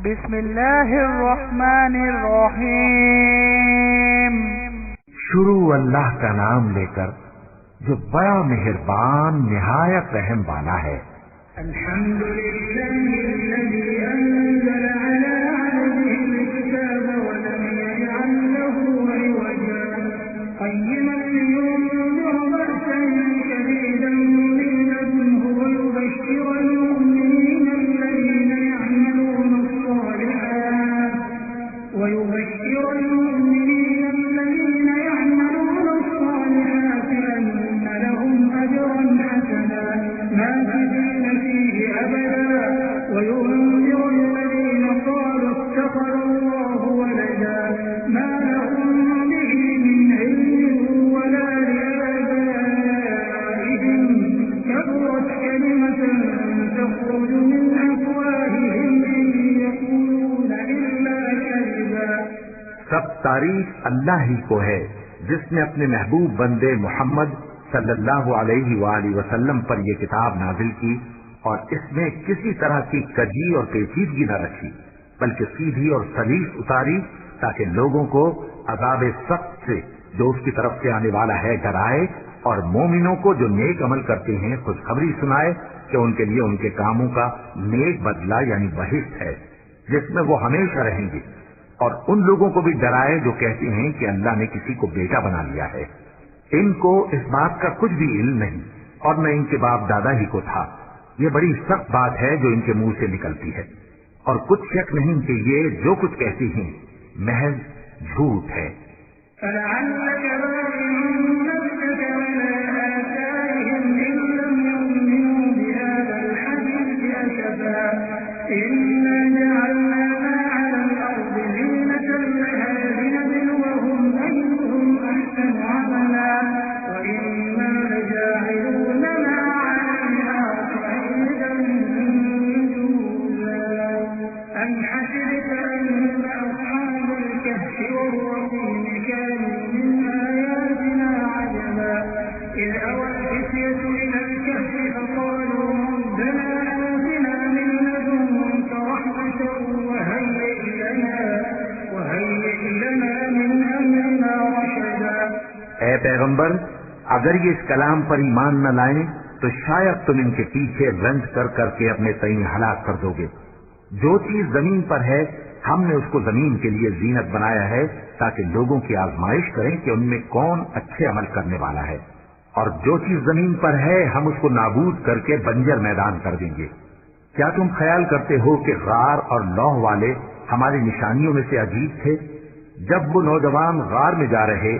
بسم اللہ الرحمن الرحیم۔ شروع اللہ کا نام لے کر جو بڑا مہربان نہایت رحم والا ہے۔ الحمد للہ الذی انزل علی عبده الکتاب ولم یجعل له عوجا قیما لینذر بأسا شدیدا من لدنه ویبشر المؤمنین الذین یعملون الصالحات أن لهم أجرا حسنا ماكثين فيه أبدا وينذر الذين قالوا اتخذ الله ولدا ما لهم به من علم ولا لآبائهم كبرت كلمة تخرج من أفواههم إن يقولون إلا كذبا۔ سب تعریف اللہ ہی کو ہے جس نے اپنے محبوب بندے محمد صلی اللہ علیہ وآلہ وسلم پر یہ کتاب نازل کی اور اس میں کسی طرح کی کجی اور پیچیدگی نہ رکھی بلکہ سیدھی اور سلیس اتاری تاکہ لوگوں کو عذاب سخت سے جو اس کی طرف سے آنے والا ہے ڈرائے اور مومنوں کو جو نیک عمل کرتے ہیں خوشخبری سنائے کہ ان کے لیے ان کے کاموں کا نیک بدلہ یعنی بہشت ہے جس میں وہ ہمیشہ رہیں گے، اور ان لوگوں کو بھی ڈرائے جو کہتے ہیں کہ اللہ نے کسی کو بیٹا بنا لیا ہے۔ ان کو اس بات کا کچھ بھی علم نہیں اور نہ ان کے باپ دادا ہی کو تھا۔ یہ بڑی سخت بات ہے جو ان کے منہ سے نکلتی ہے، اور کچھ شک نہیں کہ یہ جو کچھ کہتی ہیں محض جھوٹ ہے۔ فلعلك باخع نفسك على آثارهم إن لم يؤمنوا بهذا الحديث أسفا إنا جعلنا ما على الأرض زينة لها لنبلوهم أيهم أحسن عملا وإنا لجاعلون ما عليها صعيدا جرزا أم حسبت أن أصحاب الكهف والرقيم كانوا من آياتنا عجبا إذ أوى الفتية إلى الكهف فقالوا ربنا آتنا من لدنك رحمة وهيئ لنا من أمرنا رشدا۔ اے پیغمبر، اگر یہ اس کلام پر ایمان نہ لائیں تو شاید تم ان کے پیچھے رنج کر کر کے اپنے تئیں ہلاک کر دو گے۔ جو چیز زمین پر ہے ہم نے اس کو زمین کے لیے زینت بنایا ہے تاکہ لوگوں کی آزمائش کریں کہ ان میں کون اچھے عمل کرنے والا ہے، اور جو چیز زمین پر ہے ہم اس کو نابود کر کے بنجر میدان کر دیں گے۔ کیا تم خیال کرتے ہو کہ غار اور لوح والے ہماری نشانیوں میں سے عجیب تھے؟ جب وہ نوجوان غار میں جا رہے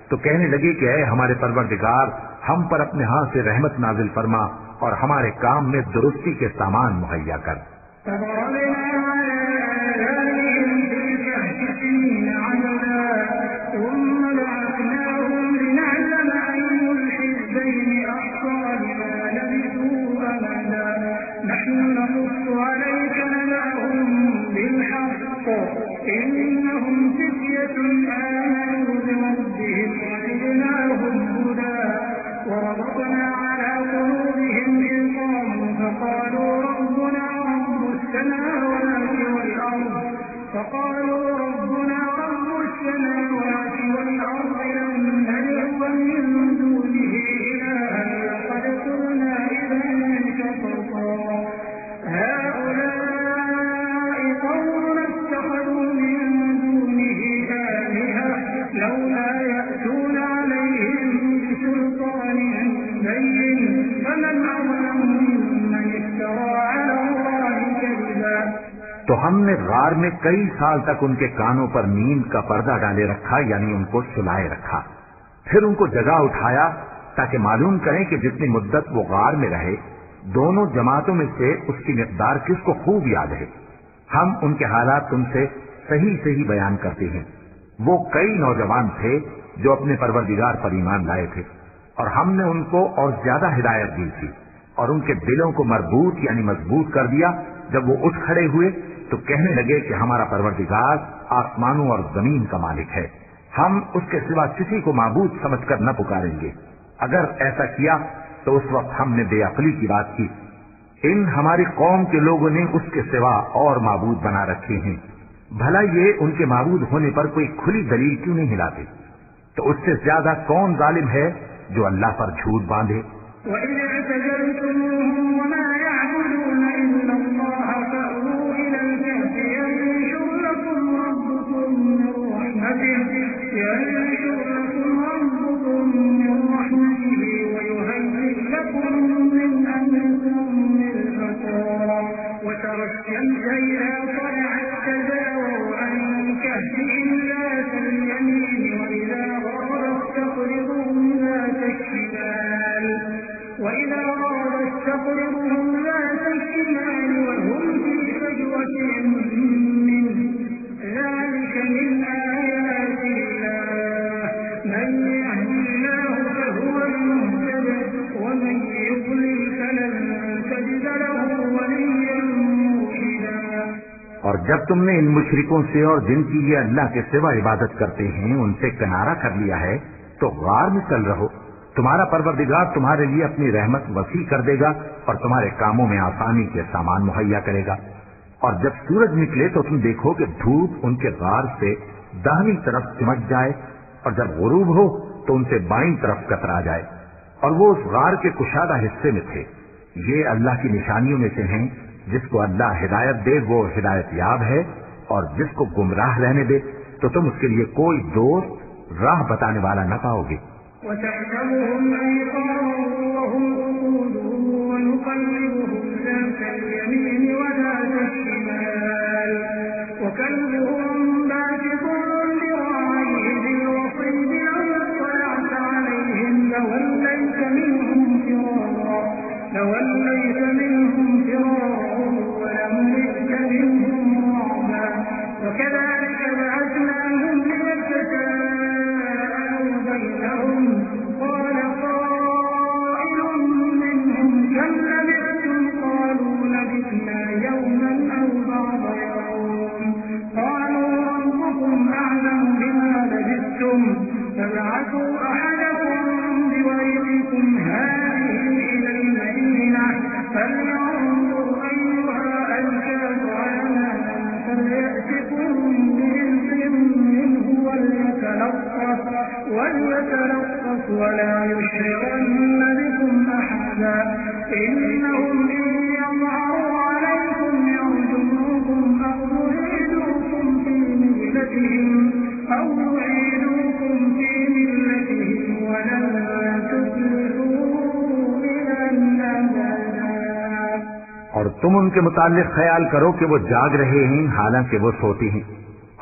تو کہنے لگے کہ اے ہمارے پروردگار، ہم پر اپنے ہاتھ سے رحمت نازل فرما اور ہمارے کام میں درستی کے سامان مہیا کر۔ فضربنا على آذانهم في الكهف سنين عددا ثم بعثناهم لنعلم أي الحزبين أحصى لما لبثوا أمدا نحن نقص عليك نبأهم بالحق إنهم فتية آمنوا بربهم وزدناهم هدى وربطنا على قلوبهم إذ قاموا فقالوا ربنا رب السماوات والأرض لن ندعو من دونه إلها لقد قلنا إذا شططا هؤلاء قومنا اتخذوا من دونه آلهة لولا يأتون عليهم بسلطان بين فمن أظلم ممن افترى على الله كذبا۔ تو ہم نے غار میں کئی سال تک ان کے کانوں پر نیند کا پردہ ڈالے رکھا یعنی ان کو سلائے رکھا، پھر ان کو جگہ اٹھایا تاکہ معلوم کریں کہ جتنی مدت وہ غار میں رہے دونوں جماعتوں میں سے اس کی مقدار کس کو خوب یاد ہے۔ ہم ان کے حالات تم سے صحیح صحیح بیان کرتے ہیں۔ وہ کئی نوجوان تھے جو اپنے پروردگار پر ایمان لائے تھے اور ہم نے ان کو اور زیادہ ہدایت دی تھی اور ان کے دلوں کو مربوط یعنی مضبوط کر دیا۔ جب وہ اٹھ کھڑے ہوئے تو کہنے لگے کہ ہمارا پروردگار آسمانوں اور زمین کا مالک ہے، ہم اس کے سوا کسی کو معبود سمجھ کر نہ پکاریں گے۔ اگر ایسا کیا تو اس وقت ہم نے بے عقلی کی بات کی۔ ان ہماری قوم کے لوگوں نے اس کے سوا اور معبود بنا رکھے ہیں، بھلا یہ ان کے معبود ہونے پر کوئی کھلی دلیل کیوں نہیں ہلاتے؟ تو اس سے زیادہ کون ظالم ہے جو اللہ پر جھوٹ باندھے؟ وَإِذْ اعْتَزَلْتُمُوهُمْ وَمَا يَعْبُدُونَ إِلَّا اللَّهَ فَأْوُوا إِلَى الْكَهْفِ يَنشُرْ لَكُمْ رَبُّكُمْ مِنْ رَحْمَتِهِ وَيُهَيِّئْ لَكُم مِّنْ أَمْرِكُم مِّرْفَقًا وَتَرَى الشَّمْسَ إِذَا طَلَعَت تَّزَاوَرُ عَن كَهْفِهِمْ ذَاتَ الْيَمِينِ وَإِذَا غَرَبَت تَّقْرِضُهُمْ ذَاتَ الشِّمَالِ وَهُمْ فِي فَجْوَةٍ مِّنْهُ ذَلِكَ مِنْ آيَاتِ اللَّهِ مَن يَهْدِ اللَّهُ فَهُوَ الْمُهْتَدِ وَمَن يُضْلِلْ فَلَن تَجِدَ لَهُ وَلِيًّا مُّرْشِدًا۔ اور جب تم نے ان مشرکوں سے اور جن کی یہ اللہ کے سوا عبادت کرتے ہیں ان سے کنارہ کر لیا ہے تو غار میں چل رہو، تمہارا پروردگار تمہارے لیے اپنی رحمت وسیع کر دے گا اور تمہارے کاموں میں آسانی کے سامان مہیا کرے گا۔ اور جب سورج نکلے تو تم دیکھو کہ دھوپ ان کے غار سے داہنی طرف چمک جائے، اور جب غروب ہو تو ان سے بائیں طرف کترا جائے، اور وہ اس غار کے کشادہ حصے میں تھے۔ یہ اللہ کی نشانیوں میں سے ہیں، جس کو اللہ ہدایت دے وہ ہدایت یاب ہے، اور جس کو گمراہ رہنے دے تو تم اس کے لیے کوئی دوست راہ بتانے والا نہ پاؤ گے۔ وَتَحْسَبُهُمْ أَيْقَاظًا وَهُمْ رُقُودٌ وَنُقَلِّبُهُمْ ذَاتَ الْيَمِينِ وَذَاتَ الشِّمَالِ وَكَلْبُهُمْ بَاسِطٌ ذِرَاعَيْهِ بِالْوَصِيدِ لَوِ اطَّلَعْتَ عَلَيْهِمْ لَوَلَّيْتَ مِنْهُمْ فِرَارًا وَلَمُلِئْتَ مِنْهُمْ رُعْبًا وَكَذَلِكَ بَعَثْنَاهُمْ لِيَتَسَاءَلُوا بَيْنَهُمْ قَالَ قَائِلٌ مِّنْهُمْ كَمْ لَبِثْتُمْ قَالُوا لَبِثْنَا يَوْمًا أَوْ بَعْضَ يَوْمٍ قَالُوا رَبُّكُمْ أَعْلَمُ بِمَا لَبِثْتُمْ فَابْعَثُوا أَحَدَكُم بِوَرِقِكُمْ هَٰذِهِ إِلَى الْمَدِينَةِ فَلْيَنظُرْ أَيُّهَا أَزْكَىٰ طَعَامًا فَلْيَأْتِكُم بِرِزْقٍ مِّنْهُ وَلْيَتَلَطَّفْ وَلَا يُشْعِرَنَّ بِكُمْ أَحَدًا إِنَّهُمْ إِن يَظْهَرُوا عَلَيْكُمْ يَرْجُمُوكُمْ أَوْ يُعِيدُوكُمْ فِي مِلَّتِهِمْ وَلَن تُفْلِحُوا إِذًا أَبَدًا۔ اور تم ان کے متعلق خیال کرو کہ وہ جاگ رہے ہیں حالانکہ وہ سوتے ہیں،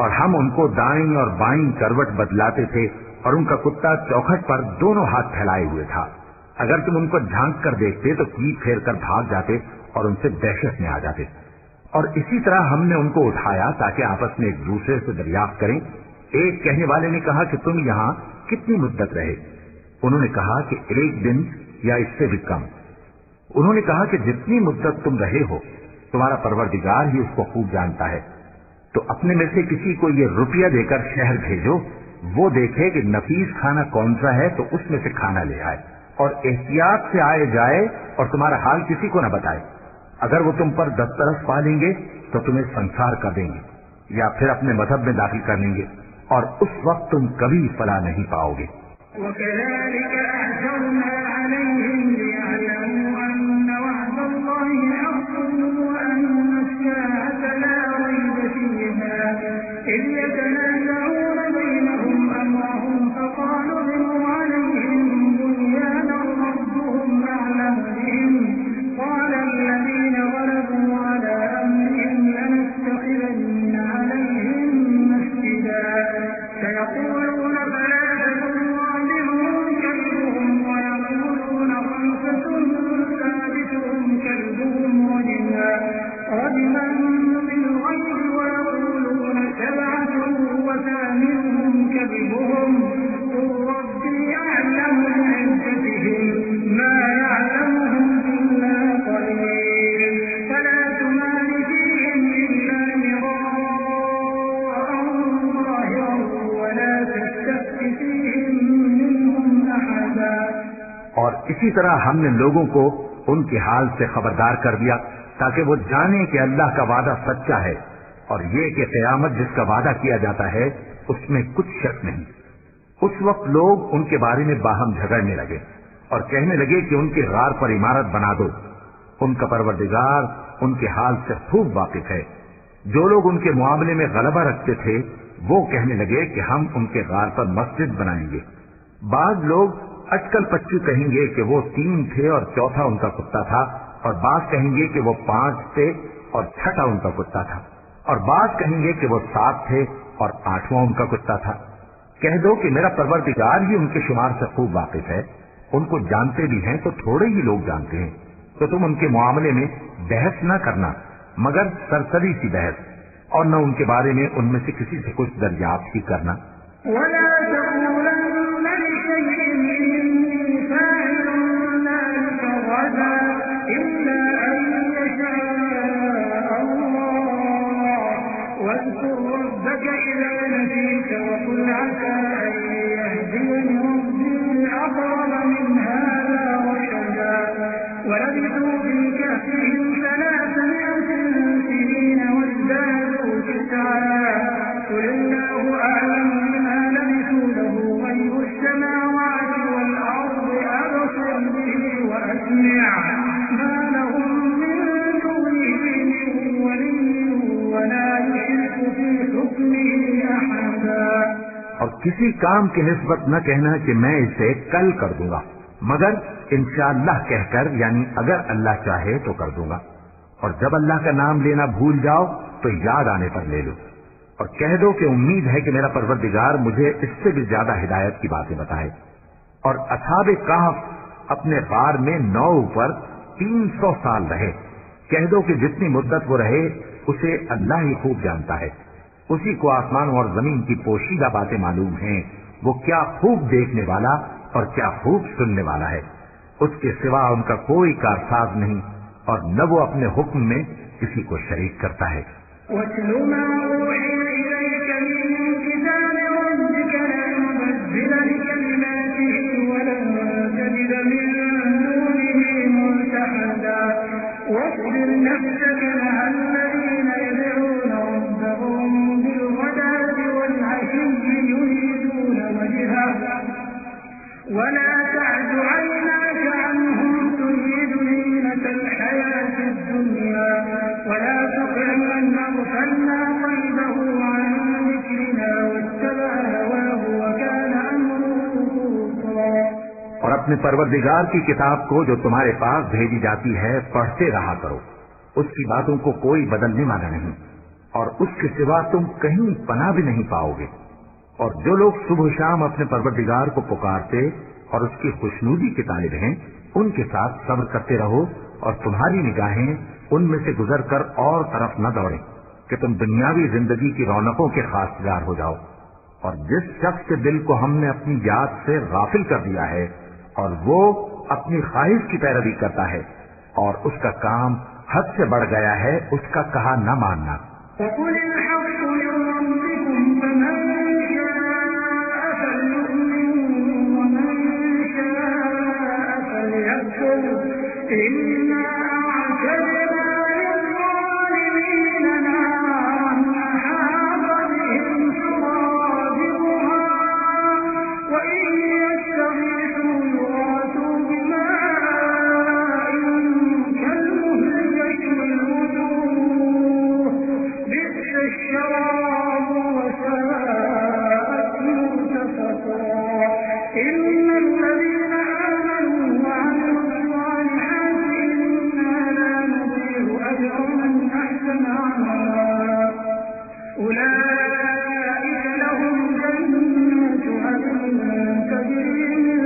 اور ہم ان کو دائیں اور بائیں کروٹ بدلاتے تھے، اور ان کا کتا چوکھٹ پر دونوں ہاتھ پھیلائے ہوئے تھا۔ اگر تم ان کو جھانک کر دیکھتے تو پیٹ پھیر کر بھاگ جاتے اور ان سے دہشت میں آ جاتے۔ اور اسی طرح ہم نے ان کو اٹھایا تاکہ آپس میں ایک دوسرے سے دریافت کریں۔ ایک کہنے والے نے کہا کہ تم یہاں کتنی مدت رہے؟ انہوں نے کہا کہ 1 دن یا اس سے بھی کم۔ انہوں نے کہا کہ جتنی مدت تم رہے ہو تمہارا پروردگار ہی اس کو خوب جانتا ہے، تو اپنے میں سے کسی کو یہ روپیہ دے کر شہر بھیجو، وہ دیکھے کہ نفیس کھانا کون سا ہے تو اس میں سے کھانا لے آئے، اور احتیاط سے آئے جائے اور تمہارا حال کسی کو نہ بتائے۔ اگر وہ تم پر دسترس پا لیں گے تو تمہیں سنسار کر دیں گے یا پھر اپنے مذہب میں داخل کر لیں گے، اور اس وقت تم کبھی فلاح نہیں پاؤ گے۔ وَكَذَلِكَ أَعْثَرْنَا عَلَيْهِمْ لِيَعْلَمُوا أَنَّ وَعْدَ اللَّهِ حَقٌّ وَأَنَّ السَّاعَةَ لَا رَيْبَ فِيهَا إِذْ يَتَنَازَعُونَ بَيْنَهُمْ أَمْرَهُمْ فَقَالُوا ابْنُوا عَلَيْهِم بُنْيَانًا رَّبُّهُمْ أَعْلَمُ بِهِمْ قَالَ الَّذِينَ غَلَبُوا عَلَىٰ أَمْرِهِمْ لَنَتَّخِذَنَّ عَلَيْهِم مَّسْجِدًا سَيَقُولُونَ ثَلَاثَةٌ رَّابِعُهُمْ كَلْبُهُمْ وَيَقُولُونَ 5 سَادِسُهُمْ كَلْبُهُمْ رَجْمًا بِالْغَيْبِ وَيَقُولُونَ 7 وَثَامِنُهُمْ كَلْبُهُمْ قُل رَّبِّي أَعْلَمُ بِعِدَّتِهِم مَّا يَعْلَمُهُمْ إِلَّا قَلِيلٌ فَلَا تُمَارِ فِيهِمْ إِلَّا مِرَاءً ظَاهِرًا وَلَا تَسْتَفْتِ فِيهِم مِّنْهُمْ أَحَدًا۔ اور اسی طرح ہم نے لوگوں کو ان کے حال سے خبردار کر دیا تاکہ وہ جانے کہ اللہ کا وعدہ سچا ہے اور یہ کہ قیامت جس کا وعدہ کیا جاتا ہے اس میں کچھ شک نہیں۔ اس وقت لوگ ان کے بارے میں باہم جھگڑنے لگے اور کہنے لگے کہ ان کے غار پر عمارت بنا دو۔ ان کا پروردگار ان کے حال سے خوب واقف ہے۔ جو لوگ ان کے معاملے میں غلبہ رکھتے تھے وہ کہنے لگے کہ ہم ان کے غار پر مسجد بنائیں گے۔ بعض لوگ اٹکل پچو کہیں گے کہ وہ 3 تھے اور چوتھا ان کا کتا تھا، اور بعض کہیں گے کہ وہ 5 تھے اور چھٹا ان کا کتا تھا، اور بعض کہیں گے کہ وہ 7 تھے اور 8واں ان کا کتا تھا۔ کہہ دو کہ میرا پروردگار ہی ان کے شمار سے خوب واقف ہے۔ ان کو جانتے بھی ہیں تو تھوڑے ہی لوگ جانتے ہیں، تو تم ان کے معاملے میں بحث نہ کرنا مگر سرسری سی بحث، اور نہ ان کے بارے میں ان میں سے کسی سے کچھ دریافت ہی کرنا۔ ولا تقولن لشيء إني فاعل ذلك غدا إلا أن يشاء الله واذكر ربك إذا نسيت وقل عسى أن يهديني ربي لأقرب من هذا رشدا ولبثوا في كهفهم 300 سنين وازدادوا 9 قل الله أعلم بما لبثوا له غيب السماوات والأرض أبصر به وأسمع ما لهم من دونه من ولي ولا يشرك في حكمه أحدا۔ اور کسی کام کی نسبت نہ کہنا کہ میں اسے کل کر دوں گا، مگر انشاءاللہ کہہ کر، یعنی اگر اللہ چاہے تو کر دوں گا۔ اور جب اللہ کا نام لینا بھول جاؤ تو یاد آنے پر لے لو، اور کہہ دو کہ امید ہے کہ میرا پروردگار مجھے اس سے بھی زیادہ ہدایت کی باتیں بتائے۔ اور اصحاب کہف اپنے غار میں 9 اوپر 300 سال رہے۔ کہہ دو کہ جتنی مدت وہ رہے اسے اللہ ہی خوب جانتا ہے۔ اسی کو آسمان اور زمین کی پوشیدہ باتیں معلوم ہیں، وہ کیا خوب دیکھنے والا اور کیا خوب سننے والا ہے۔ اس کے سوا ان کا کوئی کارساز نہیں، اور نہ وہ اپنے حکم میں کسی کو شریک کرتا ہے۔ وَاتْلُ مَا أُوحِيَ إِلَيْكَ مِن كِتَابِ رَبِّكَ لَا مُبَدِّلَ لِكَلِمَاتِهِ وَلَن تَجِدَ مِن دُونِهِ مُلْتَحَدًا وَاصْبِرْ نَفْسَكَ مَعَ الَّذِينَ يَدْعُونَ رَبَّهُم بِالْغَدَاةِ وَالْعَشِيِّ يُرِيدُونَ وَجْهَهُ وَلَا تَعْدُ عَيْنَاكَ عَنْهُمْ تُرِيدُ زِينَةَ الْحَيَاةِ الدُّنْيَا وَلَا تُطِعْ مَنْ أَغْفَلْنَا قَلْبَهُ عَنْ ذِكْرِنَا وَاتَّبَعَ هَوَاهُ وَكَانَ أَمْرُهُ فُرُطًا۔ اور اپنے پروردگار کی کتاب کو جو تمہارے پاس بھیجی جاتی ہے پڑھتے رہا کرو، اس کی باتوں کو کوئی بدلنے والا نہیں، اور اس کے سوا تم کہیں پناہ بھی نہیں پاؤ گے۔ اور جو لوگ صبح و شام اپنے پروردگار کو پکارتے اور اس کی خوشنودی کے طالب ہیں، ان کے ساتھ صبر کرتے رہو، اور تمہاری نگاہیں ان میں سے گزر کر اور طرف نہ دوڑیں کہ تم دنیاوی زندگی کی رونقوں کے خاصگار ہو جاؤ۔ اور جس شخص کے دل کو ہم نے اپنی یاد سے غافل کر دیا ہے اور وہ اپنی خواہش کی پیروی کرتا ہے اور اس کا کام حد سے بڑھ گیا ہے، اس کا کہا نہ ماننا۔ وَقُلِ الْحَقُّ مِن رَّبِّكُمْ فَمَن شَاءَ فَلْيُؤْمِن وَمَن شَاءَ فَلْيَكْفُرْ إِنَّا أَعْتَدْنَا لِلظَّالِمِينَ نَارًا أَحَاطَ بِهِمْ سُرَادِقُهَا وَإِن يَسْتَغِيثُوا يُغَاثُوا بِمَاءٍ كَالْمُهْلِ يَشْوِي الْوُجُوهَ بِئْسَ الشَّرَابُ وَسَاءَتْ مُرْتَفَقًا إِنَّ الَّذِينَ آمَنُوا وَعَمِلُوا الصَّالِحَاتِ إِنَّا لَا نُضِيعُ أَجْرَ مَنْ أَحْسَنَ عَمَلًا أُولَئِكَ لَهُمْ جَنَّاتُ عَدْنٍ تَجْرِي مِن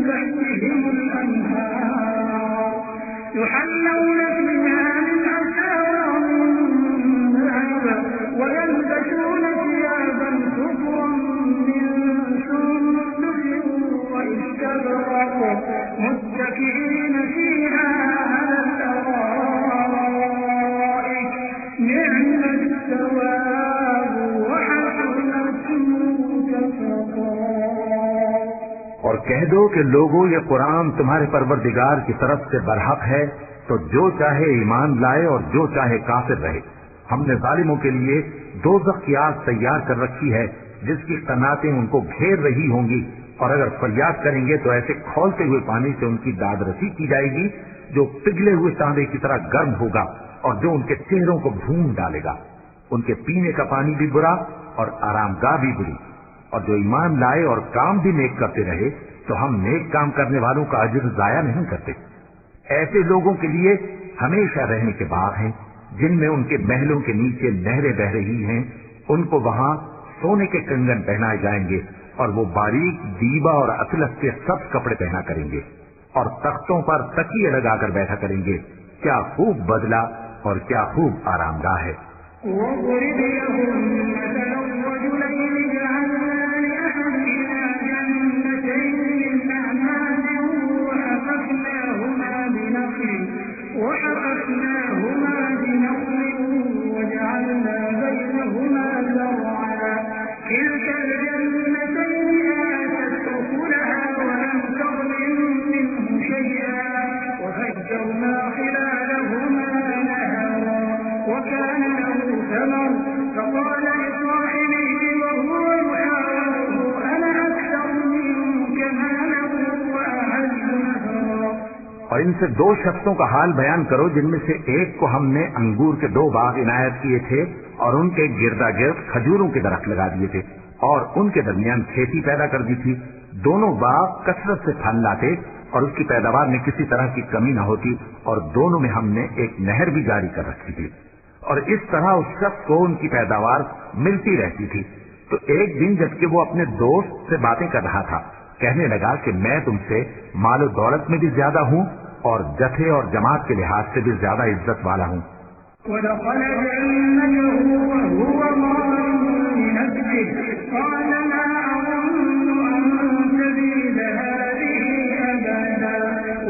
تَحْتِهِمُ الْأَنْهَارُ يُحَلَّوْنَ فِيهَا مِنْ أَسَاوِرَ مِن ذَهَبٍ وَيَلْبَسُونَ ثِيَابًا خُضْرًا مِّن سُندُسٍ وَإِسْتَبْرَقٍ مُتَّكِئِينَ فِيهَا عَلَى الْأَرَائِكِ نِعْمَ الثَّوَابُ وَحَسُنَتْ مُرْتَفَقًا۔ اور کہہ دو کہ لوگوں یہ قرآن تمہارے پروردگار کی طرف سے برحق ہے، تو جو چاہے ایمان لائے اور جو چاہے کافر رہے۔ ہم نے ظالموں کے لیے دوزخ کی آگ تیار کر رکھی ہے جس کی قناتیں ان کو گھیر رہی ہوں گی، اور اگر فریاد کریں گے تو ایسے کھولتے ہوئے پانی سے ان کی داد رسی کی جائے گی جو پگھلے ہوئے تانبے کی طرح گرم ہوگا اور جو ان کے چہروں کو بھون ڈالے گا۔ ان کے پینے کا پانی بھی برا اور آرام گاہ بھی بری، اور جو ایمان لائے اور کام بھی نیک کرتے رہے تو ہم نیک کام کرنے والوں کا اجر ضائع نہیں کرتے۔ ایسے لوگوں کے لیے ہمیشہ رہنے کے باغ ہیں جن میں ان کے محلوں کے نیچے نہریں بہ رہی ہیں، ان کو وہاں سونے کے کنگن پہنائے جائیں گے اور وہ باریک دیبا اور اطلس کے سب کپڑے پہنا کریں گے، اور تختوں پر تکیے لگا کر بیٹھا کریں گے۔ کیا خوب بدلہ اور کیا خوب آرام گاہ ہے۔ وَاضْرِبْ لَهُم مَّثَلًا رَّجُلَيْنِ جَعَلْنَا لِأَحَدِهِمَا جَنَّتَيْنِ مِنْ أَعْنَابٍ وَحَفَفْنَاهُمَا بِنَخْلٍ وَجَعَلْنَا بَيْنَهُمَا زَرْعًا كِلْتَا الْجَنَّتَيْنِ آتَتْ أُكُلَهَا وَلَمْ تَظْلِم مِّنْهُ شَيْئًا وَفَجَّرْنَا خِلَالَهُمَا نَهَرًا وَكَانَ لَهُ ثَمَرٌ فَقَالَ لِصَاحِبِهِ وَهُوَ يُحَاوِرُهُ أَنَا أَكْثَرُ مِنكَ مَالًا وَأَعَزُّ نَفَرًا۔ اور ان سے دو شخصوں کا حال بیان کرو جن میں سے ایک کو ہم نے انگور کے 2 باغ عنایت کیے تھے اور ان کے گردا گرد کھجوروں کے درخت لگا دیے تھے اور ان کے درمیان کھیتی پیدا کر دی تھی۔ دونوں باغ کثرت سے پھل لاتے اور اس کی پیداوار میں کسی طرح کی کمی نہ ہوتی، اور دونوں میں ہم نے ایک نہر بھی جاری کر رکھی تھی، اور اس طرح اس شخص کو ان کی پیداوار ملتی رہتی تھی۔ تو ایک دن جبکہ وہ اپنے دوست سے باتیں کر رہا تھا، کہنے لگا کہ میں تم سے مال و دولت میں بھی زیادہ ہوں اور جتھے اور جماعت کے لحاظ سے بھی زیادہ عزت والا ہوں۔ وَدَخَلَ جَنَّتَهُ وَهُوَ ظَالِمٌ لِنَفْسِهِ قَالَ مَا أَظُنُّ أَن تَبِيدَ هَٰذِهِ أَبَدًا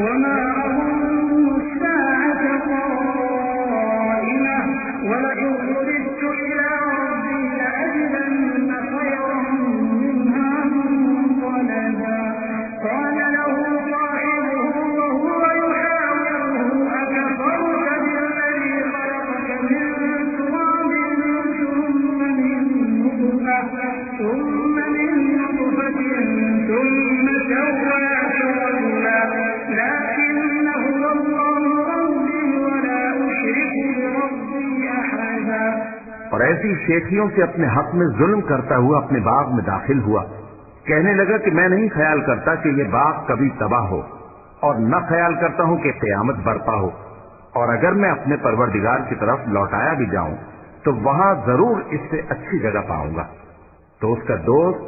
وَمَا أَظُنُّ السَّاعَةَ قَائِمَةً وَلَئِن رُّدِدتُّ إِلَىٰ رَبِّي لَأَجِدَنَّ خَيْرًا مِّنْهَا مُنقَلَبًا قَالَ لَهُ صَاحِبُهُ وَهُوَ يُحَاوِرُهُ أَكَفَرْتَ بِالَّذِي خَلَقَكَ مِن تُرَابٍ ثُمَّ مِن نُّطْفَةٍ ثُمَّ سَوَّاكَ رَجُلًا لَّٰكِنَّ هُوَ اللَّهُ رَبِّي وَلَا أُشْرِكُ بِرَبِّي أَحَدًا۔ اور ایسی شیخیوں سے اپنے حق میں ظلم کرتا ہوا اپنے باغ میں داخل ہوا، کہنے لگا کہ میں نہیں خیال کرتا کہ یہ باغ کبھی تباہ ہو، اور نہ خیال کرتا ہوں کہ قیامت برپا ہو، اور اگر میں اپنے پروردگار کی طرف لوٹایا بھی جاؤں تو وہاں ضرور اس سے اچھی جگہ پاؤں گا۔ تو اس کا دوست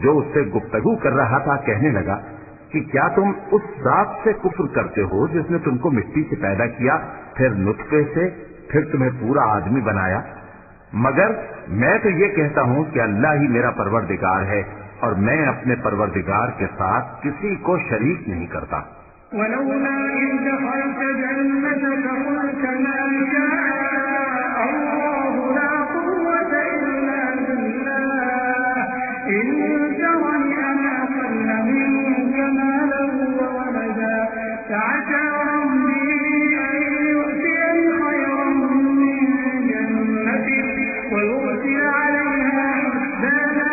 جو اس سے گفتگو کر رہا تھا کہنے لگا کہ کیا تم اس ذات سے کفر کرتے ہو جس نے تم کو مٹی سے پیدا کیا، پھر نطفے سے، پھر تمہیں پورا آدمی بنایا؟ مگر میں تو یہ کہتا ہوں کہ اللہ ہی میرا پروردگار ہے، اور میں اپنے پروردگار کے ساتھ کسی کو شریک نہیں کرتا۔ وَلَوْلَا إِذْ دَخَلْتَ جَنَّتَكَ قُلْتَ مَا شَاءَ اللَّهُ لَا قُوَّةَ إِلَّا بِاللَّهِ إِن تَرَنِ أَنَا أَقَلَّ مِنكَ مَالًا وَوَلَدًا فَعَسَىٰ رَبِّي أَن يُؤْتِيَنِ خَيْرًا مِّن جَنَّتِكَ وَيُرْسِلَ عَلَيْهَا حُسْبَانًا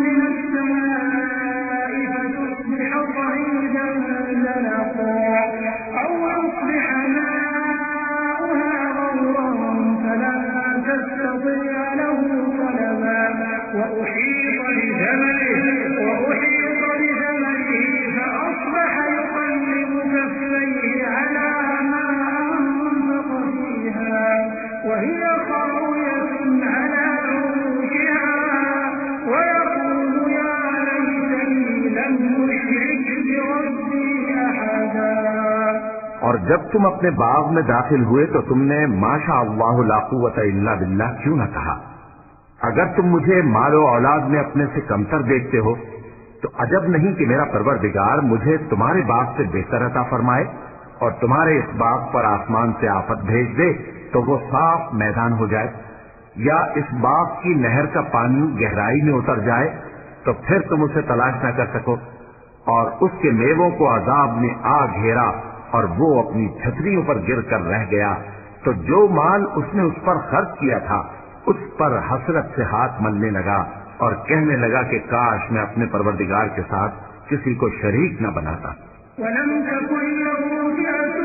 مِّنَ السَّمَاءِ فَتُصْبِحَ صَعِيدًا زَلَقًا أَوْ يُصْبِحَ مَاؤُهَا غَوْرًا فَلَن تَسْتَطِيعَ لَهُ طَلَبًا وَأُحِيطَ بِثَمَرِهِ فَأَصْبَحَ يُقَلِّبُ كَفَّيْهِ عَلَىٰ مَا أَنفَقَ فِيهَا وَهِيَ خَاوِيَةٌ عَلَىٰ عُرُوشِهَا وَيَقُولُ يَا لَيْتَنِي لَمْ أُشْرِكْ بِرَبِّي أَحَدًا۔ اور جب تم اپنے باغ میں داخل ہوئے تو تم نے ما شاء اللہ لا قوت الا باللہ کیوں نہ کہا؟ اگر تم مجھے مال و اولاد میں اپنے سے کمتر دیکھتے ہو تو عجب نہیں کہ میرا پروردگار مجھے تمہارے باغ سے بہتر عطا فرمائے اور تمہارے اس باغ پر آسمان سے آفت بھیج دے تو وہ صاف میدان ہو جائے، یا اس باغ کی نہر کا پانی گہرائی میں اتر جائے تو پھر تم اسے تلاش نہ کر سکو۔ اور اس کے میووں کو عذاب نے آ گھیرا اور وہ اپنی چھتریوں پر گر کر رہ گیا، تو جو مال اس نے اس پر خرچ کیا تھا اس پر حسرت سے ہاتھ ملنے لگا اور کہنے لگا کہ کاش میں اپنے پروردگار کے ساتھ کسی کو شریک نہ بناتا۔ وَلَمْ تَكُنْ لَهُ فِئَةٌ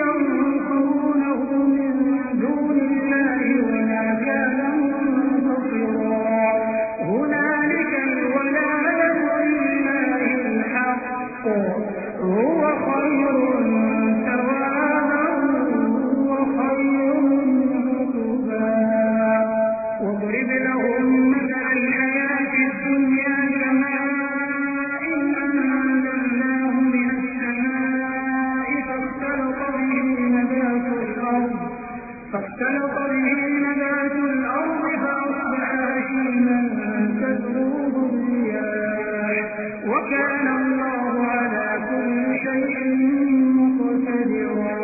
يَنصُرُونَهُ مِن دُونِ اللَّهِ وَمَا كَانَ مُنتَصِرًا هُنَالِكَ الْوَلَايَةُ لِلَّهِ الْحَقِّ هُوَ خَيْرٌ ثَوَابًا وَخَيْرٌ عُقْبًا وَاضْرِبْ لَهُم مَّثَلَ الْحَيَاةِ الدُّنْيَا كَمَاءٍ أَنزَلْنَاهُ مِنَ السَّمَاءِ فاختلط به نبات الأرض فأصبح هشيما تذروه الرياح وكان الله على كل شيء مقتدرا۔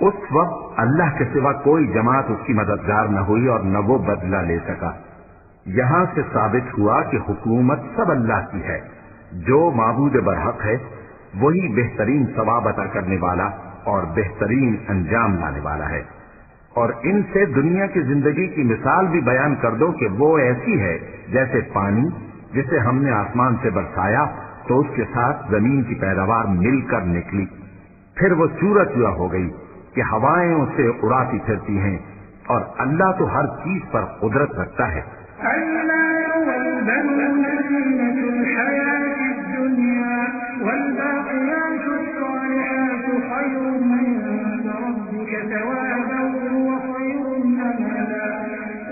اس وقت اللہ کے سوا کوئی جماعت اس کی مددگار نہ ہوئی اور نہ وہ بدلہ لے سکا۔ یہاں سے ثابت ہوا کہ حکومت سب اللہ کی ہے، جو معبود برحق ہے وہی بہترین ثواب عطا کرنے والا اور بہترین انجام لانے والا ہے۔ اور ان سے دنیا کی زندگی کی مثال بھی بیان کر دو کہ وہ ایسی ہے جیسے پانی جسے ہم نے آسمان سے برسایا تو اس کے ساتھ زمین کی پیداوار مل کر نکلی، پھر وہ چورا چورا ہو گئی کہ ہوائیں اسے اڑاتی پھرتی ہیں، اور اللہ تو ہر چیز پر قدرت رکھتا ہے۔ المال والبنون زينة الحياة الدنيا والباقيات الصالحات خير عند ربك ثوابا وخير أملا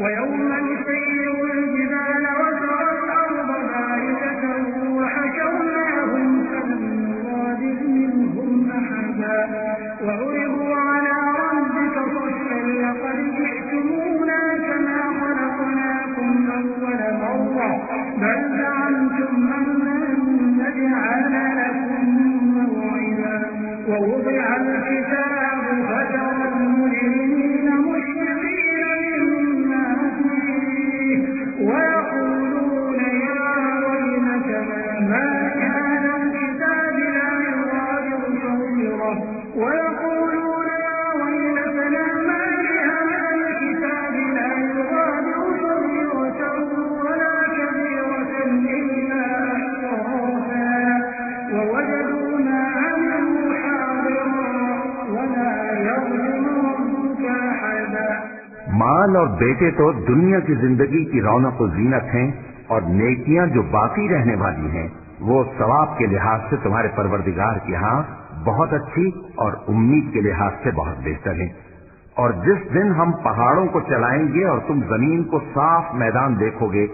ويوم نسير الجبال وترى الأرض بارزة وحشرناهم فلم نغادر منهم أحدا وعرضوا على ربك صفا لقد جئتمونا كما خلقناكم أول مرة بل زعمتم أن لن نجعل لكم موعدا ووضع الكتاب فترى المجرمين مشفقين مما فيه ويقولون يا ويلتنا ما كان الكتاب لا يغادر صغيرة ويقولون يا ويلتنا ما لهذا الكتاب لا يغادر صغيرة ولا كبيرة إلا أحصاها ووجدوا ما عملوا حاضرا ولا يظلم ربك أحدا۔ مال اور بیٹے تو دنیا کی زندگی کی رونق و زینت ہیں، اور نیکیاں جو باقی رہنے والی ہیں وہ ثواب کے لحاظ سے تمہارے پروردگار کے ہاں بہت اچھی اور امید کے لحاظ سے بہت بہتر ہیں۔ اور جس دن ہم پہاڑوں کو چلائیں گے اور تم زمین کو صاف میدان دیکھو گے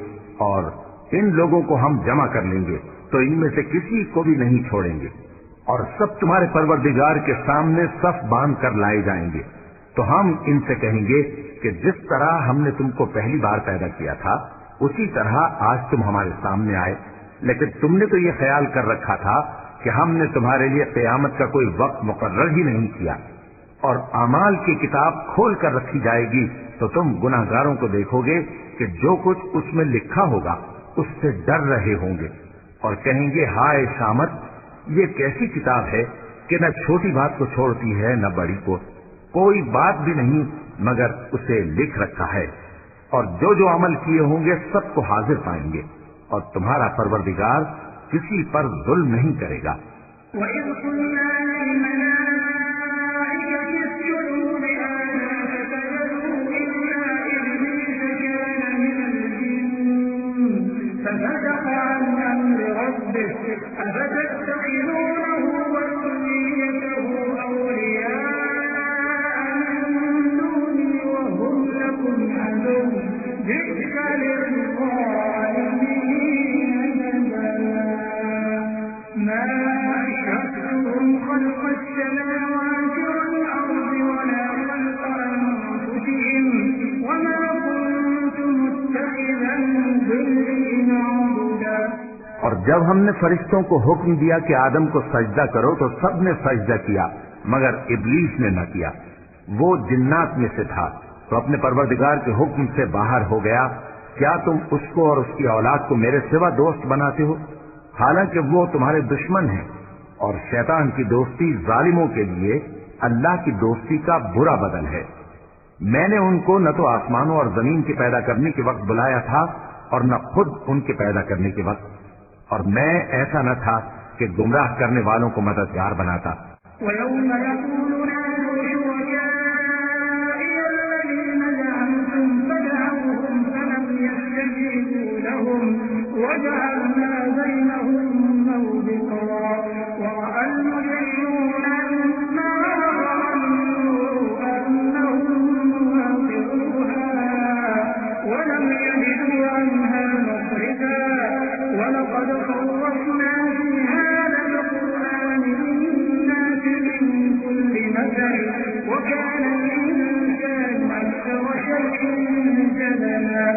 اور ان لوگوں کو ہم جمع کر لیں گے تو ان میں سے کسی کو بھی نہیں چھوڑیں گے، اور سب تمہارے پروردگار کے سامنے صف باندھ کر لائے جائیں گے، تو ہم ان سے کہیں گے کہ جس طرح ہم نے تم کو پہلی بار پیدا کیا تھا اسی طرح آج تم ہمارے سامنے آئے، لیکن تم نے تو یہ خیال کر رکھا تھا کہ ہم نے تمہارے لیے قیامت کا کوئی وقت مقرر ہی نہیں کیا، اور اعمال کی کتاب کھول کر رکھی جائے گی تو تم گناہگاروں کو دیکھو گے کہ جو کچھ اس میں لکھا ہوگا اس سے ڈر رہے ہوں گے اور کہیں گے ہائے شامت، یہ کیسی کتاب ہے کہ نہ چھوٹی بات کو چھوڑتی ہے نہ بڑی کو، کوئی بات بھی نہیں مگر اسے لکھ رکھا ہے، اور جو عمل کیے ہوں گے سب کو حاضر پائیں گے، اور تمہارا پروردگار کسی پر ظلم نہیں کرے گا۔ وَإِذْ قُلْنَا لِلْمَلَائِكَةِ اسْجُدُوا لِآدَمَ فَسَجَدُوا إِلَّا إِبْلِيسَ كَانَ مِنَ الْجِنِّ فَفَسَقَ عَنْ أَمْرِ رَبِّهِ أَفَتَتَّخِذُونَهُ وَذُرِّيَّتَهُ أَوْلِيَاءَ مِن دُونِي وَهُمْ لَكُمْ عَدُوٌّ بِئْسَ لِلظَّالِمِينَ بَدَلًا مَا أَشْهَدتُّهُمْ خَلْقَ السَّمَاوَاتِ وَالْأَرْضِ وَلَا خَلْقَ أَنفُسِهِمْ وَمَا كُنتُ مُتَّخِذَ الْمُضِلِّينَ عَضُدًا۔ اور جب ہم نے فرشتوں کو حکم دیا کہ آدم کو سجدہ کرو تو سب نے سجدہ کیا مگر ابلیس نے نہ کیا، وہ جنات میں سے تھا تو اپنے پروردگار کے حکم سے باہر ہو گیا۔ کیا تم اس کو اور اس کی اولاد کو میرے سوا دوست بناتے ہو؟ حالانکہ وہ تمہارے دشمن ہیں، اور شیطان کی دوستی ظالموں کے لیے اللہ کی دوستی کا برا بدل ہے۔ میں نے ان کو نہ تو آسمانوں اور زمین کے پیدا کرنے کے وقت بلایا تھا اور نہ خود ان کے پیدا کرنے کے وقت، اور میں ایسا نہ تھا کہ گمراہ کرنے والوں کو مددگار بناتا۔ وَيَوْمَ يَقُولُ نَادُوا شُرَكَائِيَ الَّذِينَ زَعَمْتُمْ فَدَعَوْهُمْ فَلَمْ يَسْتَجِيبُوا لَهُمْ وَجَعَلْنَا بَيْنَهُم مَّوْبِقًا وَرَأَى الْمُجْرِمُونَ النَّارَ أَنَّهُمْ مُوَاقِعُوهَا وَلَمْ يَجِدُوا عَنْهَا مَصْرِفًا وَلَقَدْ صَرَّفْنَا فِي هَٰذَا الْقُرْآنِ لِلنَّاسِ مِن كُلِّ مَثَلٍ وَكَانَ الْإِنسَانُ أَكْثَرَ شَيْءٍ جَدَلًا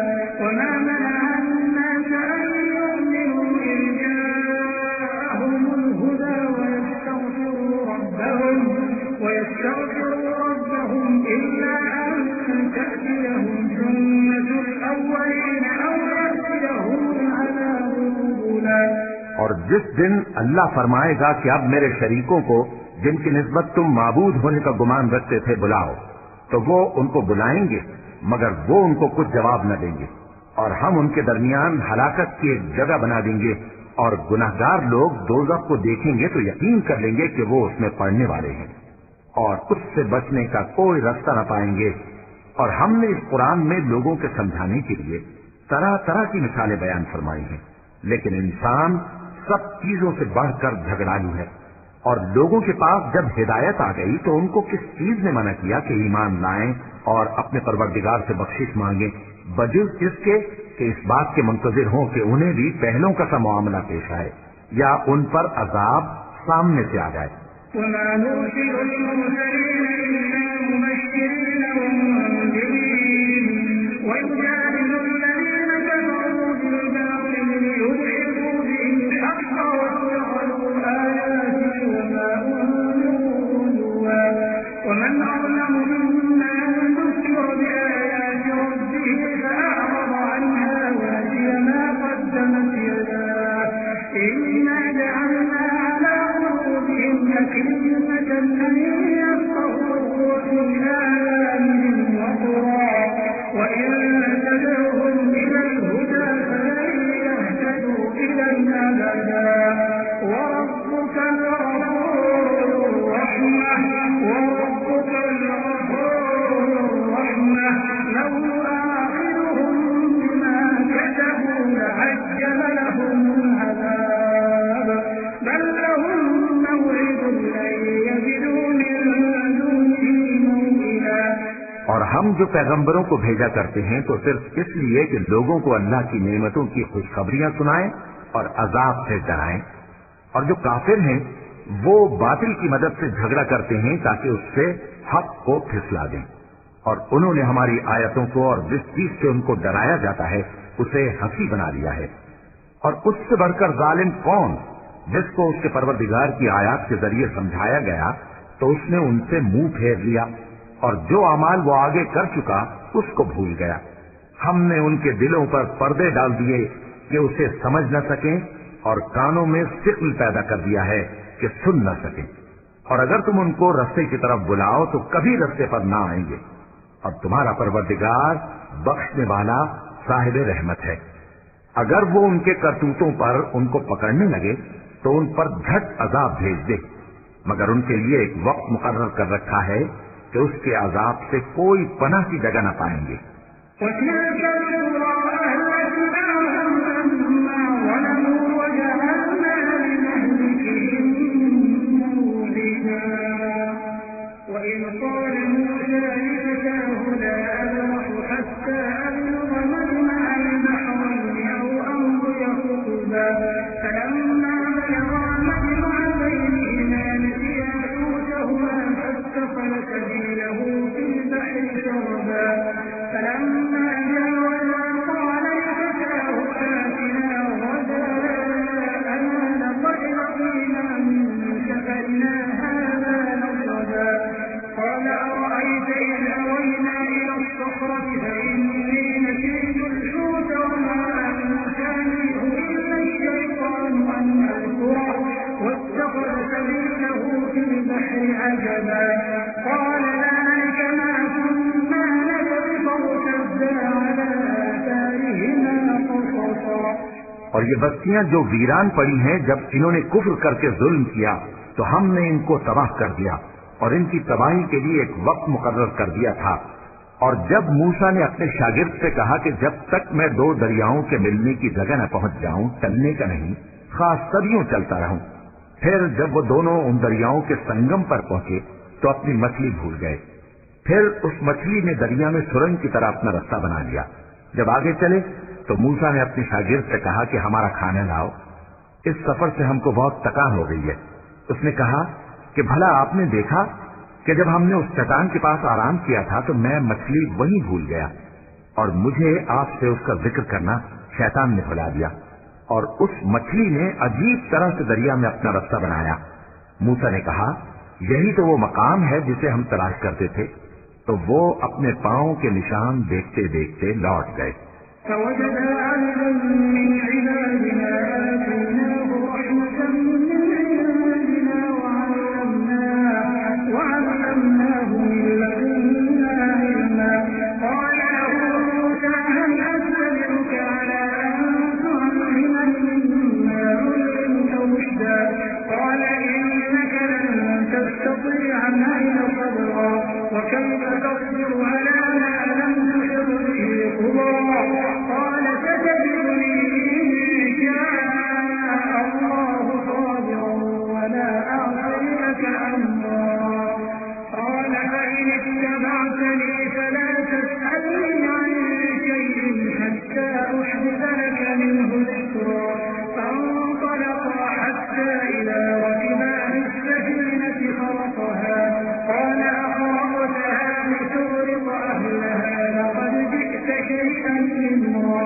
وَمَا مَنَعَ النَّاسَ أَن يُؤْمِنُوا إِذْ جَاءَهُمُ الْهُدَىٰ وَيَسْتَغْفِرُوا رَبَّهُمْ إِلَّا أَن تَأْتِيَهُمْ سُنَّةُ الْأَوَّلِينَ أَوْ يَأْتِيَهُمُ الْعَذَابُ قُبُلًا۔ اور جس دن اللہ فرمائے گا کہ اب میرے شریکوں کو جن کی نسبت تم معبود ہونے کا گمان رکھتے تھے بلاؤ، تو وہ ان کو بلائیں گے مگر وہ ان کو کچھ جواب نہ دیں گے، اور ہم ان کے درمیان ہلاکت کی ایک جگہ بنا دیں گے، اور گناہگار لوگ دوزخ کو دیکھیں گے تو یقین کر لیں گے کہ وہ اس میں پڑنے والے ہیں، اور اس سے بچنے کا کوئی راستہ نہ پائیں گے۔ اور ہم نے اس قرآن میں لوگوں کے سمجھانے کے لیے طرح طرح کی مثالیں بیان فرمائی ہیں، لیکن انسان سب چیزوں سے بڑھ کر جھگڑالو ہے، اور لوگوں کے پاس جب ہدایت آ گئی تو ان کو کس چیز نے منع کیا کہ ایمان لائیں اور اپنے پروردگار سے بخشش مانگیں، بجز اس کے کہ اس بات کے منتظر ہوں کہ انہیں بھی پہلوں کا سا معاملہ پیش آئے یا ان پر عذاب سامنے سے آ جائے۔ وَمَا نُرْسِلُ الْمُرْسَلِينَ إِلَّا مُبَشِّرِينَ وَمُنذِرِينَ وَيُجَادِلُ الَّذِينَ كَفَرُوا بِالْبَاطِلِ لِيُدْحِضُوا بِهِ الْحَقَّ وَاتَّخَذُوا آيَاتِي وَمَا أُنذِرُوا هُزُوًا وَمَنْ أَظْلَمُ مِمَّن ذُكِّرَ بِآيَاتِ رَبِّهِ فَأَعْرَضَ عَنْهَا وَنَسِيَ مَا قَدَّمَتْ يَدَاهُ إِنَّا جَعَلْنَا عَلَىٰ قُلُوبِهِمْ أَكِنَّةً أَن يَفْقَهُوهُ وَفِي آذَانِهِمْ وَقْرًا وَإِن تَدْعُهُمْ إِلَى الْهُدَىٰ فَلَن يَهْتَدُوا إِذًا أَبَدًا وَرَبُّكَ الْغَفُورُ الرَّحِيمُ لَوْ يُؤَاخِذُهُم بِمَا كَسَبُوا لَعَجَّلَ لَهُمُ الْعَذَابَ بَل لَّهُم مَّوْعِدٌ لَّن يَجِدُوا مِن دُونِهِ مَوْئِلًا۔ اور ہم جو پیغمبروں کو بھیجا کرتے ہیں تو صرف اس لیے کہ لوگوں کو اللہ کی نعمتوں کی خوشخبریاں سنائیں اور عذاب سے ڈرائیں، اور جو کافر ہیں وہ باطل کی مدد سے جھگڑا کرتے ہیں تاکہ اس سے حق کو پھسلا دیں، اور انہوں نے ہماری آیتوں کو اور جس چیز سے ان کو ڈرایا جاتا ہے اسے ہنسی بنا لیا ہے۔ اور اس سے بڑھ کر ظالم کون، جس کو اس کے پروردگار کی آیات کے ذریعے سمجھایا گیا تو اس نے ان سے منہ پھیر لیا، اور جو اعمال وہ آگے کر چکا اس کو بھول گیا۔ ہم نے ان کے دلوں پر پردے ڈال دیے کہ اسے سمجھ نہ سکیں، اور کانوں میں ثقل پیدا کر دیا ہے کہ سن نہ سکیں، اور اگر تم ان کو رستے کی طرف بلاؤ تو کبھی رستے پر نہ آئیں گے، اور تمہارا پروردگار بخشنے والا صاحب رحمت ہے۔ اگر وہ ان کے کرتوتوں پر ان کو پکڑنے لگے تو ان پر جھٹ عذاب بھیج دے، مگر ان کے لیے ایک وقت مقرر کر رکھا ہے کہ اس کے عذاب سے کوئی پناہ کی جگہ نہ پائیں گے۔ وَتِلْكَ الْقُرَىٰ أَهْلَكْنَاهُمْ لَمَّا ظَلَمُوا وَجَعَلْنَا لِمَهْلِكِهِم مَّوْعِدًا وَإِذْ قَالَ مُوسَىٰ لِفَتَاهُ لَا أَبْرَحُ حَتَّىٰ أَبْلُغَ مَجْمَعَ الْبَحْرَيْنِ أَوْ أَمْضِيَ حُقُبًا فَلَمَّا بَلَغَا مَجْمَعَ بَيْنِهِمَا نَسِيَا حُوتَهُمَا فَاتَّخَذَ سَبِيلَهُ فِي الْبَحْرِ سَرَبًا فَلَمَّا جَاوَزَا قَالَ البصر اور یہ بستیاں جو ویران پڑی ہیں، جب انہوں نے کفر کر کے ظلم کیا تو ہم نے ان کو تباہ کر دیا اور ان کی تباہی کے لیے ایک وقت مقرر کر دیا تھا۔ اور جب موسیٰ نے اپنے شاگرد سے کہا کہ جب تک میں دو دریاؤں کے ملنے کی جگہ نہ پہنچ جاؤں چلنے کا نہیں، خاص صدیوں چلتا رہوں۔ پھر جب وہ دونوں ان دریاؤں کے سنگم پر پہنچے تو اپنی مچھلی بھول گئے۔ پھر اس مچھلی نے دریا میں سرنگ کی طرح اپنا رستہ بنا لیا۔ جب آگے چلے تو موسیٰ نے اپنے شاگرد سے کہا کہ ہمارا کھانا لاؤ، اس سفر سے ہم کو بہت تکان ہو گئی ہے۔ اس نے کہا کہ بھلا آپ نے دیکھا کہ جب ہم نے اس چٹان کے پاس آرام کیا تھا تو میں مچھلی وہیں بھول گیا، اور مجھے آپ سے اس کا ذکر کرنا شیطان نے بھلا دیا، اور اس مچھلی نے عجیب طرح سے دریا میں اپنا رستہ بنایا۔ موسیٰ نے کہا یہی تو وہ مقام ہے جسے ہم تلاش کرتے تھے۔ تو وہ اپنے پاؤں کے نشان دیکھتے دیکھتے لوٹ گئے۔ فوجد عبدا من عبادنا آتيناه رحمة من عندنا وعلمناه من لدنا علما قال له موسى هل أتبعك على أن تعلمني مما علمت رشدا قال إنك لن تستطيع معي صبرا وكيف تصبر على ما لم تحط به خبرا قال ستجدني إن شاء الله صابرا ولا أعصي لك أمرا قال فإن اتبعتني فلا تسألني عن شيء حتى أحدث لك منه ذكرا فانطلقا حتى إذا ركبا في السفينة خرقها قال أخرقتها لتغرق أهلها لقد جئت شيئا إمرا۔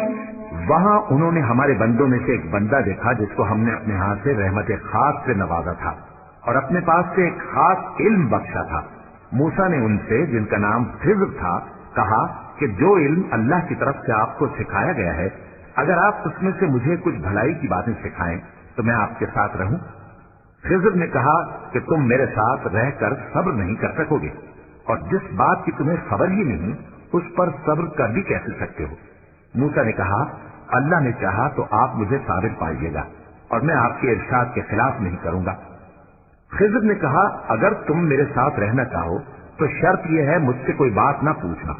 وہاں انہوں نے ہمارے بندوں میں سے ایک بندہ دیکھا جس کو ہم نے اپنے ہاتھ سے رحمت خاص سے نوازا تھا اور اپنے پاس سے ایک خاص علم بخشا تھا۔ موسیٰ نے ان سے جن کا نام خضر تھا کہا کہ جو علم اللہ کی طرف سے آپ کو سکھایا گیا ہے اگر آپ اس میں سے مجھے کچھ بھلائی کی باتیں سکھائیں تو میں آپ کے ساتھ رہوں۔ خضر نے کہا کہ تم میرے ساتھ رہ کر صبر نہیں کر سکو گے، اور جس بات کی تمہیں خبر ہی نہیں اس پر صبر کر بھی کیسے سکتے ہو؟ موسیٰ نے کہا اللہ نے چاہا تو آپ مجھے ثابت پائیے گا اور میں آپ کے ارشاد کے خلاف نہیں کروں گا۔ خضر نے کہا اگر تم میرے ساتھ رہنا چاہو تو شرط یہ ہے مجھ سے کوئی بات نہ پوچھنا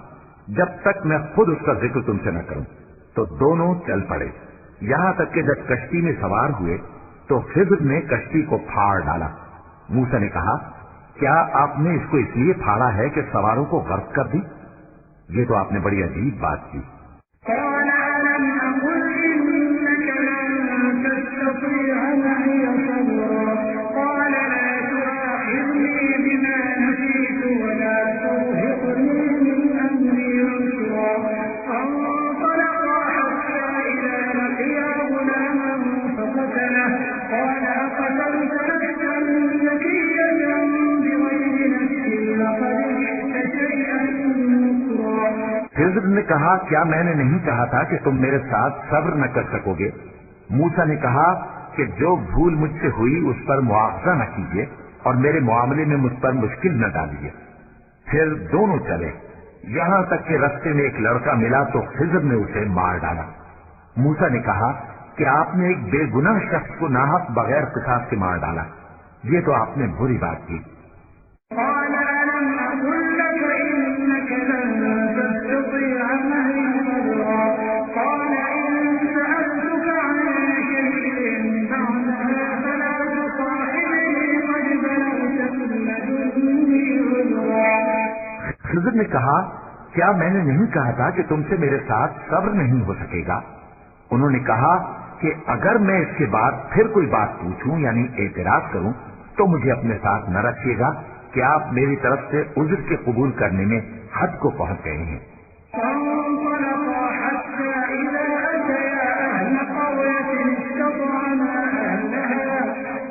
جب تک میں خود اس کا ذکر تم سے نہ کروں۔ تو دونوں چل پڑے، یہاں تک کہ جب کشتی میں سوار ہوئے تو خضر نے کشتی کو پھاڑ ڈالا۔ موسیٰ نے کہا کیا آپ نے اس کو اس لیے پھاڑا ہے کہ سواروں کو غرق کر دی؟ یہ تو آپ نے بڑی عجیب بات کی۔ قال ألم أقل إنك لن تستطيع معي صبرا قال لا تؤاخذني بما نسيت ولا ترهقني من أمري عسرا فانطلقا حتى إذا لقيا غلاما فقتله قال أقتلت نفسا زكية بغير نفس لقد جئت شيئا نكرا۔ خضر نے کہا کیا میں نے نہیں کہا تھا کہ تم میرے ساتھ صبر نہ کر سکو گے؟ موسیٰ نے کہا کہ جو بھول مجھ سے ہوئی اس پر مواخذہ نہ کیجیے اور میرے معاملے میں مجھ پر مشکل نہ ڈالیے۔ پھر دونوں چلے، یہاں تک کہ رستے میں ایک لڑکا ملا تو خضر نے اسے مار ڈالا۔ موسیٰ نے کہا کہ آپ نے ایک بے گناہ شخص کو ناحق بغیر قصاص کے مار ڈالا، یہ تو آپ نے بری بات کی۔ قال ألم أقل لك إنك لن تستطيع معي صبرا قال إن سألتك عن شيء بعدها فلا تصاحبني قد بلغت من لدني عذرا۔ خضر نے کہا کیا میں نے نہیں کہا تھا کہ تم سے میرے ساتھ صبر نہیں ہو سکے گا؟ انہوں نے کہا کہ اگر میں اس کے بعد پھر کوئی بات پوچھوں یعنی اعتراض کروں تو مجھے اپنے ساتھ نہ رکھیے گا کہ آپ میری طرف سے عذر کے قبول کرنے میں حد کو پہنچ گئے ہیں۔ فانطلقا حتى إذا أتيا أهل قرية استطعما أهلها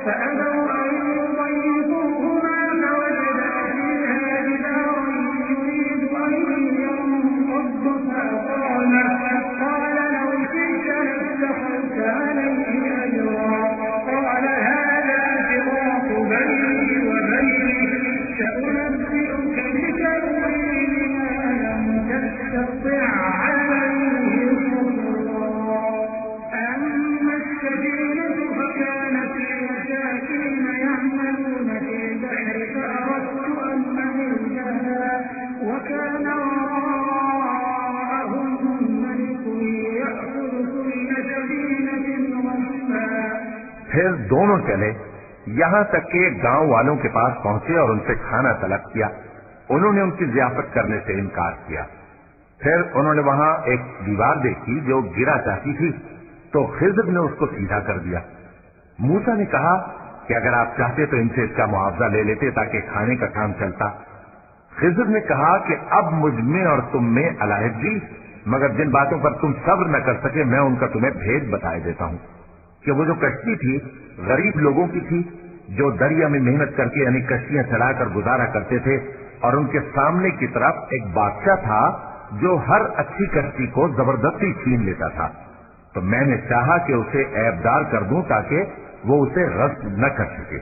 فأبوا أن يضيفوهما فوجدا فيها جدارا يريد أن ينقض فأقامه قال لو شئت لاتخذت عليه أجرا قال هذا فراق بيني وبينك سأنبئك بتأويل ما لم تستطع پھر دونوں چلے، یہاں تک کہ گاؤں والوں کے پاس پہنچے اور ان سے کھانا طلب کیا۔ انہوں نے ان کی ضیافت کرنے سے انکار کیا۔ پھر انہوں نے وہاں ایک دیوار دیکھی جو گرا چاہتی تھی، تو خضر نے اس کو سیدھا کر دیا۔ موسیٰ نے کہا کہ اگر آپ چاہتے تو ان سے اس کا معاوضہ لے لیتے تاکہ کھانے کا کام چلتا۔ خضر نے کہا کہ اب مجھ میں اور تم میں علیحدگی، مگر جن باتوں پر تم صبر نہ کر سکے میں ان کا تمہیں بھید بتائے دیتا ہوں کہ وہ جو کشتی تھی غریب لوگوں کی تھی جو دریا میں محنت کر کے یعنی کشتیاں چلا کر گزارا کرتے تھے، اور ان کے سامنے کی طرف ایک بادشاہ تھا جو ہر اچھی کشتی کو زبردستی چھین لیتا تھا، تو میں نے چاہا کہ اسے عیبدار کر دوں تاکہ وہ اسے غصب نہ کر سکے۔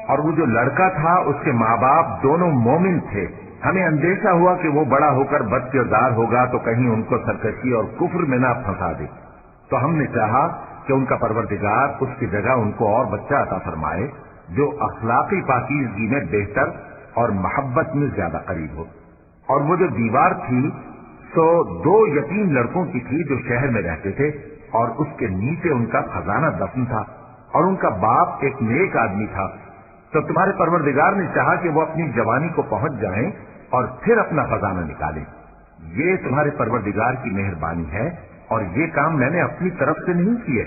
اور وہ جو لڑکا تھا اس کے ماں باپ دونوں مومن تھے۔ ہمیں اندیشہ ہوا کہ وہ بڑا ہو کر بد کردار ہوگا تو کہیں ان کو سرکشی اور کفر میں نہ پھنسا دے، تو ہم نے چاہا کہ ان کا پروردگار اس کی جگہ ان کو اور بچہ عطا فرمائے جو اخلاقی پاکیزگی میں بہتر اور محبت میں زیادہ قریب ہو۔ اور وہ جو دیوار تھی سو 2 یتیم لڑکوں کی تھی جو شہر میں رہتے تھے، اور اس کے نیچے ان کا خزانہ دفن تھا، اور ان کا باپ ایک نیک آدمی تھا۔ تو تمہارے پروردگار نے چاہا کہ وہ اپنی جوانی کو پہنچ جائیں اور پھر اپنا خزانہ نکالیں۔ یہ تمہارے پروردگار کی مہربانی ہے، اور یہ کام میں نے اپنی طرف سے نہیں کیے،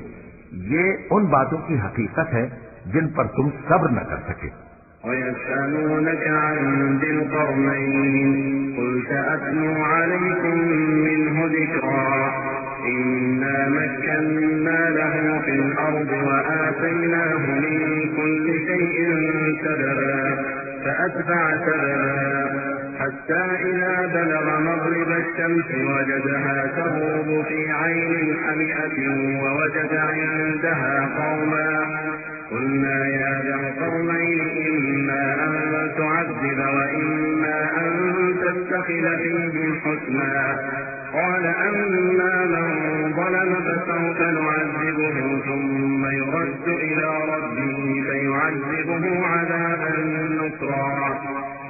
یہ ان باتوں کی حقیقت ہے جن پر تم صبر نہ کر سکے۔ وَيَسْأَلُونَكَ عَنْ ذِي الْقَرْنَيْنِ قُلْ سَأَتْلُو عَلَيْكُمْ مِنْهُ ذِكْرًا إِنَّا مَكَّنَّا لَهُ فِي الْأَرْضِ وَآتَيْنَاهُ مِنْ كُلِّ شَيْءٍ سَبَبًا فَأَتْبَعَ سَبَبًا حَتَّى إِذَا بَلَغَ مَغْرِبَ الشَّمْسِ وَجَدَهَا تَغْرُبُ فِي عَيْنٍ حَمِئَةٍ وَوَجَدَ عِندَهَا قَوْمًا قُلْنَا يَا ذَا الْقَرْنَيْنِ إِمَّا أَن تُعَذِّبَ وَإِمَّا أَن تَتَّخِذَ فِيهِمْ حُسْنًا قَالَ أَمَّا مَن ظَلَمَ فَسَوْفَ نُعَذِّبُهُ ثُمَّ يُرَدُّ إِلَى رَبِّهِ فَيُعَذِّبُهُ عَذَابًا نُكْرًا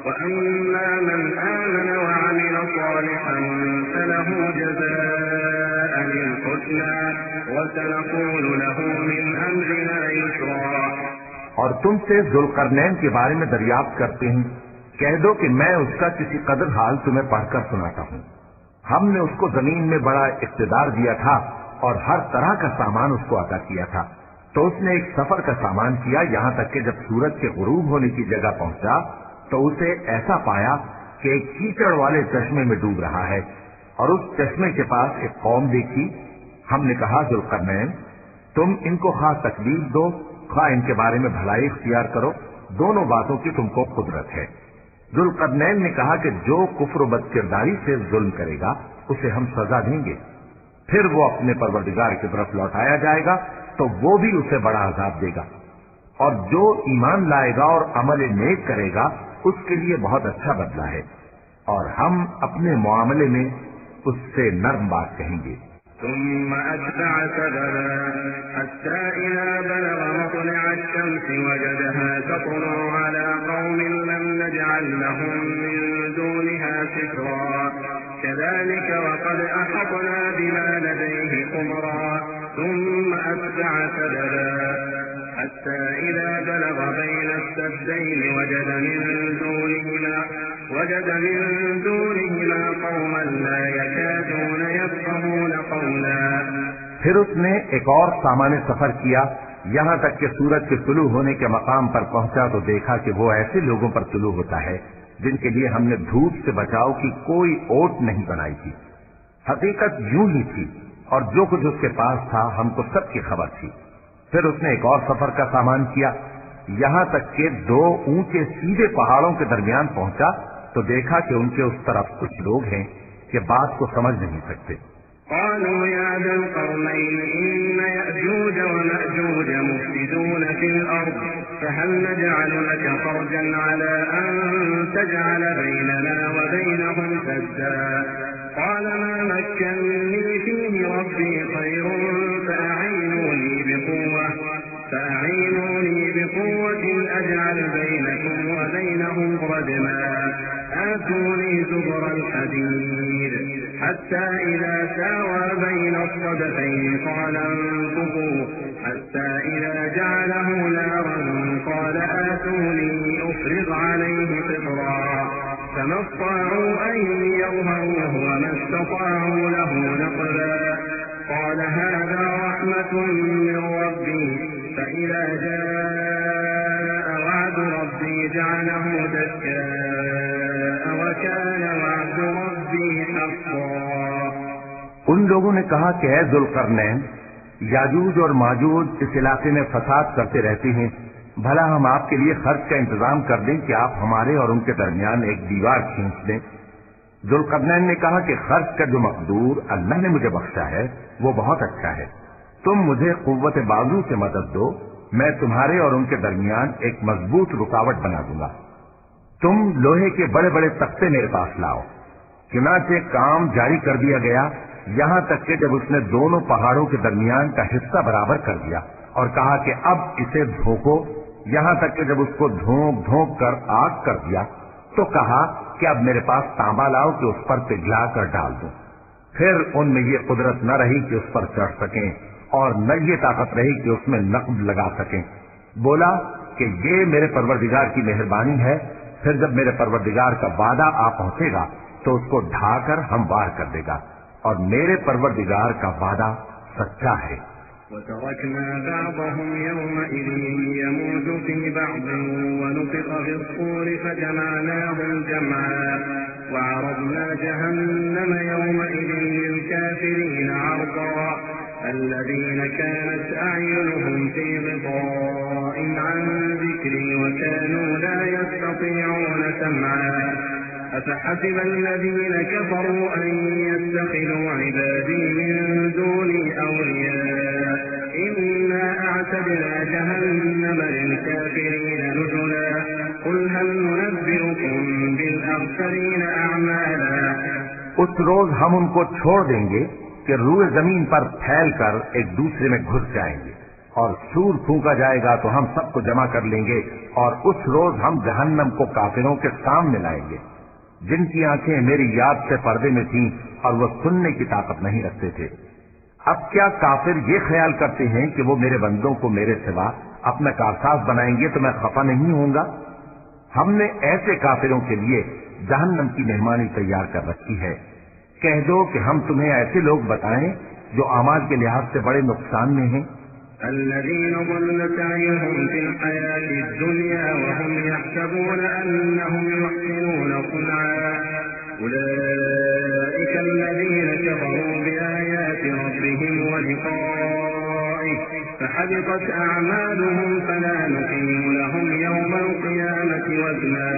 وَأَمَّا مَنْ آمَنَ وَعَمِلَ صَالِحًا فَلَهُ جَزَاءً الْحُسْنَى وَسَنَقُولُ لَهُ مِنْ أَمْرِنَا يُسْرًا۔ اور تم سے ذوالقرنین کے بارے میں دریافت کرتے ہیں، کہہ دو کہ میں اس کا کسی قدر حال تمہیں پڑھ کر سناتا ہوں۔ ہم نے اس کو زمین میں بڑا اقتدار دیا تھا اور ہر طرح کا سامان اس کو عطا کیا تھا، تو اس نے ایک سفر کا سامان کیا، یہاں تک کہ جب سورج کے غروب ہونے کی جگہ پہنچا تو اسے ایسا پایا کہ ایک کیچڑ والے چشمے میں ڈوب رہا ہے، اور اس چشمے کے پاس ایک قوم دیکھی۔ ہم نے کہا ذوالقرنین تم ان کو خواہ تکلیف دو خواہ ان کے بارے میں بھلائی اختیار کرو، دونوں باتوں کی تم کو قدرت ہے۔ ذوالقرنین نے کہا کہ جو کفر و بد کرداری سے ظلم کرے گا اسے ہم سزا دیں گے، پھر وہ اپنے پروردگار کی طرف لوٹایا جائے گا تو وہ بھی اسے بڑا عذاب دے گا، اور جو ایمان لائے گا اور عمل نیک کرے گا اس کے لیے بہت اچھا بدلہ ہے، اور ہم اپنے معاملے میں اس سے نرم بات کہیں گے۔ ثم أتبع سببا حتى إذا بلغ مطلع الشمس وجدها تطلع على قوم لم نجعل لهم من دونها سترا كذلك وقد أحطنا بما لديه خبرا ثم أتبع سببا حتى إذا بلغ بين السدين وجد من دونهما قوما لا يكادون يفقهون قولا۔ پھر اس نے ایک اور سامان سفر کیا، یہاں تک کہ سورج کے طلوع ہونے کے مقام پر پہنچا تو دیکھا کہ وہ ایسے لوگوں پر طلوع ہوتا ہے جن کے لیے ہم نے دھوپ سے بچاؤ کی کوئی اوٹ نہیں بنائی تھی۔ حقیقت یوں ہی تھی، اور جو کچھ اس کے پاس تھا ہم کو سب کی خبر تھی۔ پھر اس نے ایک اور سفر کا سامان کیا، یہاں تک کہ 2 اونچے سیدھے پہاڑوں کے درمیان پہنچا تو دیکھا کہ ان کے اس طرف کچھ لوگ ہیں کہ بات کو سمجھ نہیں سکتے۔ قالوا يا ذا القرنين إن يأجوج ومأجوج مفسدون في الأرض فهل نجعل لك خرجا على أن تجعل بيننا وبينهم سدا قال ما مكنني فيه ربي خير فأعينوني بقوة أجعل بينكم وبينهم ردما آتوني زبر الحديد حتى إذا ساوى بين الصدفين قال انفخوا حتى إذا جعله نارا قال آتوني أفرغ عليه قطرا فما استطاعوا أن يظهروه وما استطاعوا له نقبا قال هذا رحمة من ربي فإذا جاء وعد ربي جعله دكاء وكان وعد ربي حقا۔ ان لوگوں نے کہا کہ اے ذوالقرنین، یاجوج اور ماجوج اس علاقے میں فساد کرتے رہتے ہیں، بھلا ہم آپ کے لیے خرچ کا انتظام کر دیں کہ آپ ہمارے اور ان کے درمیان ایک دیوار کھینچ دیں۔ ذوالقرنین نے کہا کہ خرچ کا جو مقدور اللہ نے مجھے بخشا ہے وہ بہت اچھا ہے، تم مجھے قوت بازو سے مدد دو، میں تمہارے اور ان کے درمیان ایک مضبوط رکاوٹ بنا دوں گا۔ تم لوہے کے بڑے بڑے تختے میرے پاس لاؤ۔ چنانچہ کام جاری کر دیا گیا، یہاں تک کہ جب اس نے دونوں پہاڑوں کے درمیان کا حصہ برابر کر دیا اور کہا کہ اب اسے دھوکو، یہاں تک کہ جب اس کو دھونک دھونک کر آگ کر دیا تو کہا کہ اب میرے پاس تانبا لاؤ کہ اس پر پگھلا کر ڈال دوں۔ پھر ان میں یہ قدرت نہ رہی کہ اس پر چڑھ سکیں اور نہ یہ طاقت رہی کہ اس میں نقب لگا سکیں۔ بولا کہ یہ میرے پروردگار کی مہربانی ہے، پھر جب میرے پروردگار کا وعدہ آ پہنچے گا تو اس کو ڈھا کر ہموار کر دے گا، اور میرے پروردگار کا وعدہ سچا ہے۔ وتركنا بعضهم يومئذ يموج في بعض ونفخ في الصور فجمعناهم جمعا وعرضنا جهنم يومئذ للكافرين عرضا الذين كانت أعينهم في غطاء عن ذكري وكانوا لا يستطيعون سمعا أفحسب الذين كفروا أن يتخذوا عبادي من دوني أولياء إنا أعتدنا جهنم للكافرين نزلا قل هل ننبئكم بالأخسرين أعمالا۔ اس روز ہم ان کو چھوڑ دیں گے کہ روئے زمین پر پھیل کر ایک دوسرے میں گھس جائیں گے، اور سور پھونکا جائے گا تو ہم سب کو جمع کر لیں گے، اور اس روز ہم جہنم کو کافروں کے سامنے لائیں گے جن کی آنکھیں میری یاد سے پردے میں تھیں اور وہ سننے کی طاقت نہیں رکھتے تھے۔ اب کیا کافر یہ خیال کرتے ہیں کہ وہ میرے بندوں کو میرے سوا اپنا کارساز بنائیں گے تو میں خفا نہیں ہوں گا؟ ہم نے ایسے کافروں کے لیے جہنم کی مہمانی تیار کر رکھی ہے۔ کہہ دو کہ ہم تمہیں ایسے لوگ بتائیں جو اعمال کے لحاظ سے بڑے نقصان میں ہیں۔ الذين ضل سعيهم في الحياة الدنيا وهم يحسبون أنهم يحسنون صنعا أولئك الذين كفروا بآيات ربهم ولقائه فحبطت أعمالهم فلا نقيم لهم يوم القيامة وزنا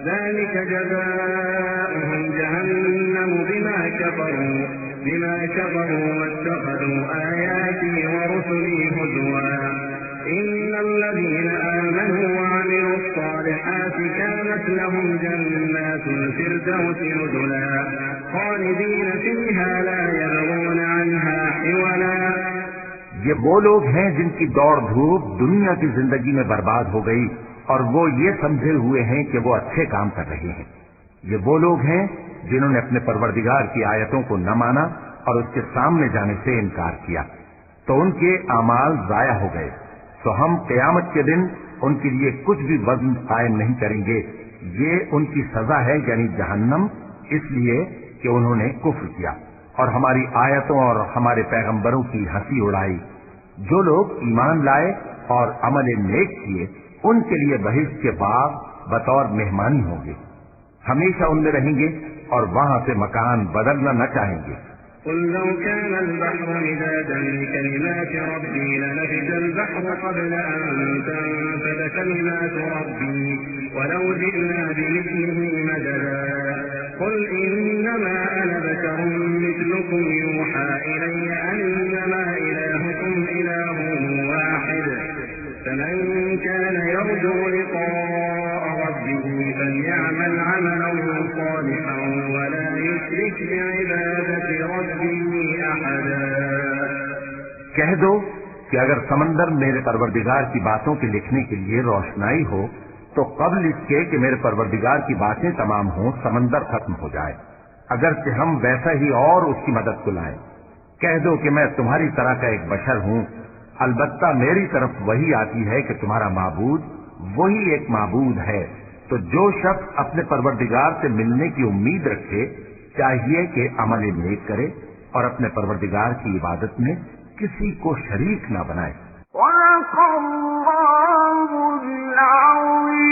ذلك جزاؤهم جهنم بما كفروا واتخذوا آياتي ورسلي هزوا إن الذين آمنوا وعملوا الصالحات كانت لهم جنات الفردوس نزلا خالدين فيها لا يبغون عنها حولا۔ یہ وہ لوگ ہیں جن کی دوڑ دھوپ دنیا کی زندگی میں برباد ہو گئی اور وہ یہ سمجھے ہوئے ہیں کہ وہ اچھے کام کر رہے ہیں۔ یہ وہ لوگ ہیں جنہوں نے اپنے پروردگار کی آیتوں کو نہ مانا اور اس کے سامنے جانے سے انکار کیا تو ان کے اعمال ضائع ہو گئے، تو ہم قیامت کے دن ان کے لیے کچھ بھی وزن قائم نہیں کریں گے۔ یہ ان کی سزا ہے، یعنی جہنم، اس لیے کہ انہوں نے کفر کیا اور ہماری آیتوں اور ہمارے پیغمبروں کی ہنسی اڑائی۔ جو لوگ ایمان لائے اور عمل نیک کیے ان کے لیے بہشت کے باغ بطور مہمانی ہوں گے، ہمیشہ ان میں رہیں گے اور وہاں سے مکان بدلنا نہ چاہیں گے۔ قل لو كان البحر مدادا لكلمات ربي لنفد البحر قبل أن تنفد كلمات ربي ولو جئنا بمثله مددا قل إنما أنا بشر مثلكم يوحى إلي أنما إلهكم إله واحد فمن كان يرجو لقاء ربه فليعمل عملا صالحا ولا يشرك بعبادة ربه أحدا۔ کہہ دو کہ اگر سمندر میرے پروردگار کی باتوں کے لکھنے کے لیے روشنائی ہو تو قبل اس کے کہ میرے پروردگار کی باتیں تمام ہوں سمندر ختم ہو جائے، اگرچہ ہم ویسا ہی اور اس کی مدد کو لائیں۔ کہہ دو کہ میں تمہاری طرح کا ایک بشر ہوں، البتہ میری طرف وہی آتی ہے کہ تمہارا معبود وہی ایک معبود ہے، تو جو شخص اپنے پروردگار سے ملنے کی امید رکھے چاہیے کہ عمل نیک کرے اور اپنے پروردگار کی عبادت میں کسی کو شریک نہ بنائے۔ وَلَقَ اللَّهُ الْعَظِيمُ۔